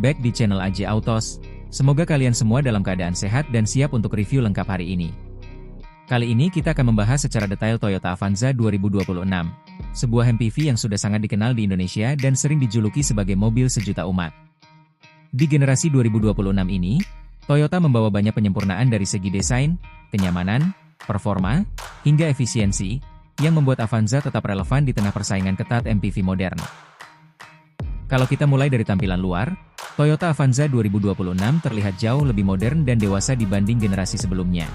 back di channel AJ Autos. Semoga kalian semua dalam keadaan sehat dan siap untuk review lengkap hari ini. Kali ini kita akan membahas secara detail Toyota Avanza 2026, sebuah MPV yang sudah sangat dikenal di Indonesia dan sering dijuluki sebagai mobil sejuta umat. Di generasi 2026 ini, Toyota membawa banyak penyempurnaan dari segi desain, kenyamanan, performa, hingga efisiensi, yang membuat Avanza tetap relevan di tengah persaingan ketat MPV modern. Kalau kita mulai dari tampilan luar, Toyota Avanza 2026 terlihat jauh lebih modern dan dewasa dibanding generasi sebelumnya.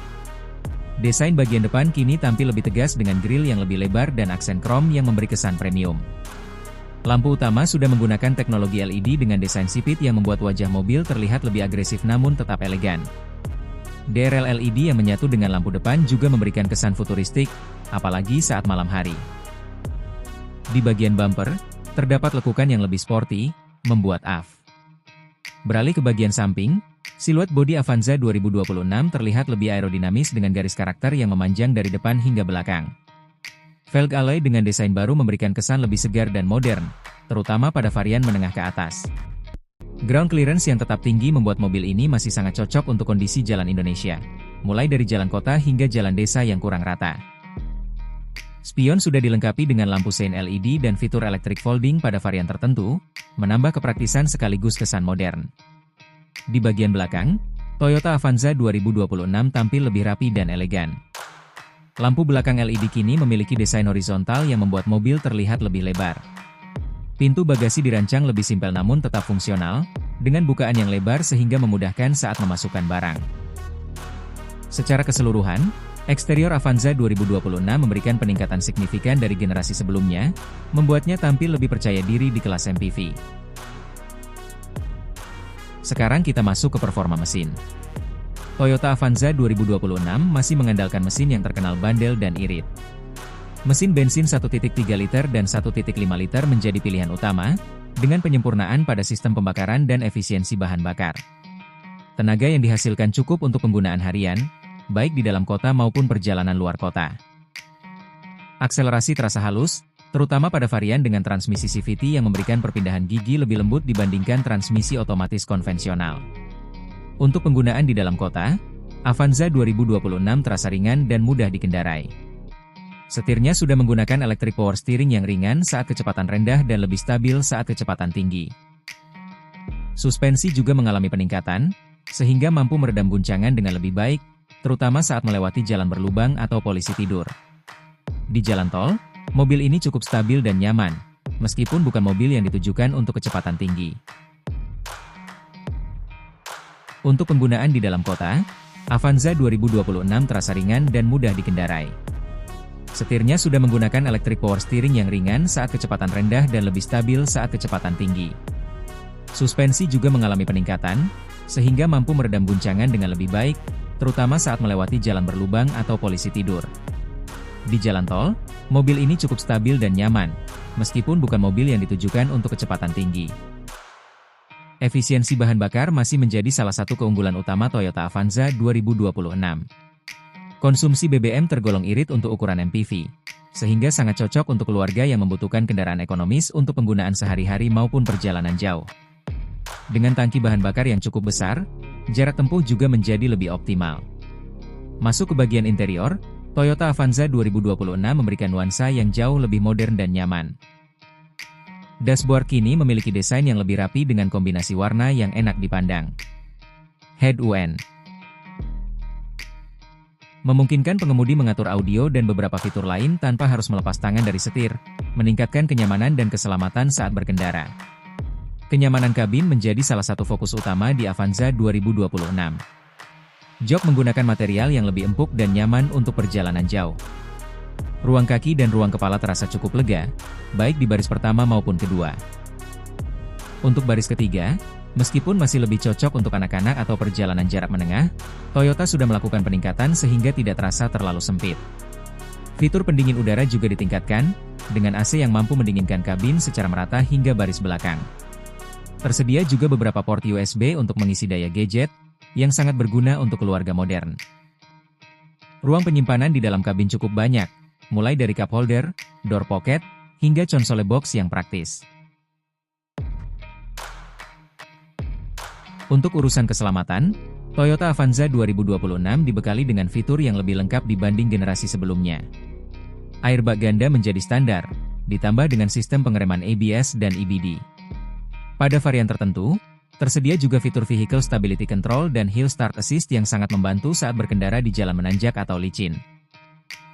Desain bagian depan kini tampil lebih tegas dengan grill yang lebih lebar dan aksen krom yang memberi kesan premium. Lampu utama sudah menggunakan teknologi LED dengan desain sipit yang membuat wajah mobil terlihat lebih agresif namun tetap elegan. DRL LED yang menyatu dengan lampu depan juga memberikan kesan futuristik, apalagi saat malam hari. Di bagian bumper, terdapat lekukan yang lebih sporty, membuat AV. Beralih ke bagian samping, siluet bodi Avanza 2026 terlihat lebih aerodinamis dengan garis karakter yang memanjang dari depan hingga belakang. Velg alloy dengan desain baru memberikan kesan lebih segar dan modern, terutama pada varian menengah ke atas. Ground clearance yang tetap tinggi membuat mobil ini masih sangat cocok untuk kondisi jalan Indonesia, mulai dari jalan kota hingga jalan desa yang kurang rata. Spion sudah dilengkapi dengan lampu sein LED dan fitur electric folding pada varian tertentu, menambah kepraktisan sekaligus kesan modern. Di bagian belakang, Toyota Avanza 2026 tampil lebih rapi dan elegan. Lampu belakang LED kini memiliki desain horizontal yang membuat mobil terlihat lebih lebar. Pintu bagasi dirancang lebih simpel namun tetap fungsional, dengan bukaan yang lebar sehingga memudahkan saat memasukkan barang. Secara keseluruhan, eksterior Avanza 2026 memberikan peningkatan signifikan dari generasi sebelumnya, membuatnya tampil lebih percaya diri di kelas MPV. Sekarang kita masuk ke performa mesin. Toyota Avanza 2026 masih mengandalkan mesin yang terkenal bandel dan irit. Mesin bensin 1.3 liter dan 1.5 liter menjadi pilihan utama, dengan penyempurnaan pada sistem pembakaran dan efisiensi bahan bakar. Tenaga yang dihasilkan cukup untuk penggunaan harian, baik di dalam kota maupun perjalanan luar kota. Akselerasi terasa halus, terutama pada varian dengan transmisi CVT yang memberikan perpindahan gigi lebih lembut dibandingkan transmisi otomatis konvensional. Untuk penggunaan di dalam kota, Avanza 2026 terasa ringan dan mudah dikendarai. Setirnya sudah menggunakan electric power steering yang ringan saat kecepatan rendah dan lebih stabil saat kecepatan tinggi. Suspensi juga mengalami peningkatan, sehingga mampu meredam guncangan dengan lebih baik, terutama saat melewati jalan berlubang atau polisi tidur. Di jalan tol, mobil ini cukup stabil dan nyaman, meskipun bukan mobil yang ditujukan untuk kecepatan tinggi. Untuk penggunaan di dalam kota, Avanza 2026 terasa ringan dan mudah dikendarai. Setirnya sudah menggunakan electric power steering yang ringan saat kecepatan rendah dan lebih stabil saat kecepatan tinggi. Suspensi juga mengalami peningkatan, sehingga mampu meredam guncangan dengan lebih baik, terutama saat melewati jalan berlubang atau polisi tidur. Di jalan tol, mobil ini cukup stabil dan nyaman, meskipun bukan mobil yang ditujukan untuk kecepatan tinggi. Efisiensi bahan bakar masih menjadi salah satu keunggulan utama Toyota Avanza 2026. Konsumsi BBM tergolong irit untuk ukuran MPV, sehingga sangat cocok untuk keluarga yang membutuhkan kendaraan ekonomis untuk penggunaan sehari-hari maupun perjalanan jauh. Dengan tangki bahan bakar yang cukup besar, jarak tempuh juga menjadi lebih optimal. Masuk ke bagian interior, Toyota Avanza 2026 memberikan nuansa yang jauh lebih modern dan nyaman. Dashboard kini memiliki desain yang lebih rapi dengan kombinasi warna yang enak dipandang. Head UN memungkinkan pengemudi mengatur audio dan beberapa fitur lain tanpa harus melepas tangan dari setir, meningkatkan kenyamanan dan keselamatan saat berkendara. Kenyamanan kabin menjadi salah satu fokus utama di Avanza 2026. Jok menggunakan material yang lebih empuk dan nyaman untuk perjalanan jauh. Ruang kaki dan ruang kepala terasa cukup lega, baik di baris pertama maupun kedua. Untuk baris ketiga, meskipun masih lebih cocok untuk anak-anak atau perjalanan jarak menengah, Toyota sudah melakukan peningkatan sehingga tidak terasa terlalu sempit. Fitur pendingin udara juga ditingkatkan, dengan AC yang mampu mendinginkan kabin secara merata hingga baris belakang. Tersedia juga beberapa port USB untuk mengisi daya gadget, yang sangat berguna untuk keluarga modern. Ruang penyimpanan di dalam kabin cukup banyak, mulai dari cup holder, door pocket, hingga console box yang praktis. Untuk urusan keselamatan, Toyota Avanza 2026 dibekali dengan fitur yang lebih lengkap dibanding generasi sebelumnya. Airbag ganda menjadi standar, ditambah dengan sistem pengereman ABS dan EBD. Pada varian tertentu, tersedia juga fitur Vehicle Stability Control dan Hill Start Assist yang sangat membantu saat berkendara di jalan menanjak atau licin.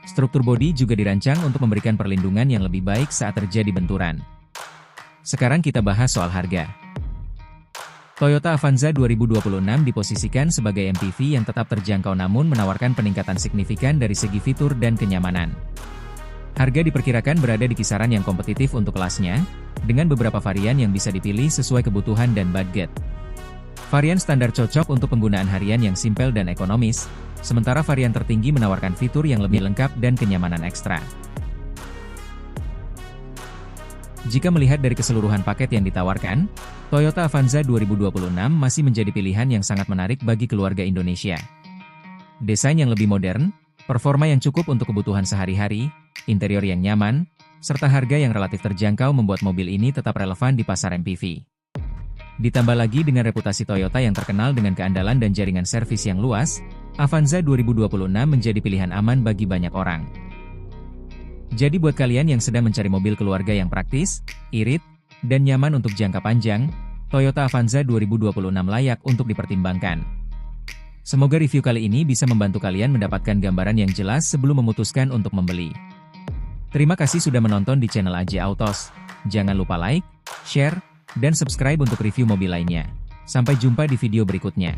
Struktur bodi juga dirancang untuk memberikan perlindungan yang lebih baik saat terjadi benturan. Sekarang kita bahas soal harga. Toyota Avanza 2026 diposisikan sebagai MPV yang tetap terjangkau namun menawarkan peningkatan signifikan dari segi fitur dan kenyamanan. Harga diperkirakan berada di kisaran yang kompetitif untuk kelasnya, dengan beberapa varian yang bisa dipilih sesuai kebutuhan dan budget. Varian standar cocok untuk penggunaan harian yang simpel dan ekonomis, sementara varian tertinggi menawarkan fitur yang lebih lengkap dan kenyamanan ekstra. Jika melihat dari keseluruhan paket yang ditawarkan, Toyota Avanza 2026 masih menjadi pilihan yang sangat menarik bagi keluarga Indonesia. Desain yang lebih modern, performa yang cukup untuk kebutuhan sehari-hari, interior yang nyaman, serta harga yang relatif terjangkau membuat mobil ini tetap relevan di pasar MPV. Ditambah lagi dengan reputasi Toyota yang terkenal dengan keandalan dan jaringan servis yang luas, Avanza 2026 menjadi pilihan aman bagi banyak orang. Jadi buat kalian yang sedang mencari mobil keluarga yang praktis, irit, dan nyaman untuk jangka panjang, Toyota Avanza 2026 layak untuk dipertimbangkan. Semoga review kali ini bisa membantu kalian mendapatkan gambaran yang jelas sebelum memutuskan untuk membeli. Terima kasih sudah menonton di channel AJ Autos. Jangan lupa like, share, dan subscribe untuk review mobil lainnya. Sampai jumpa di video berikutnya.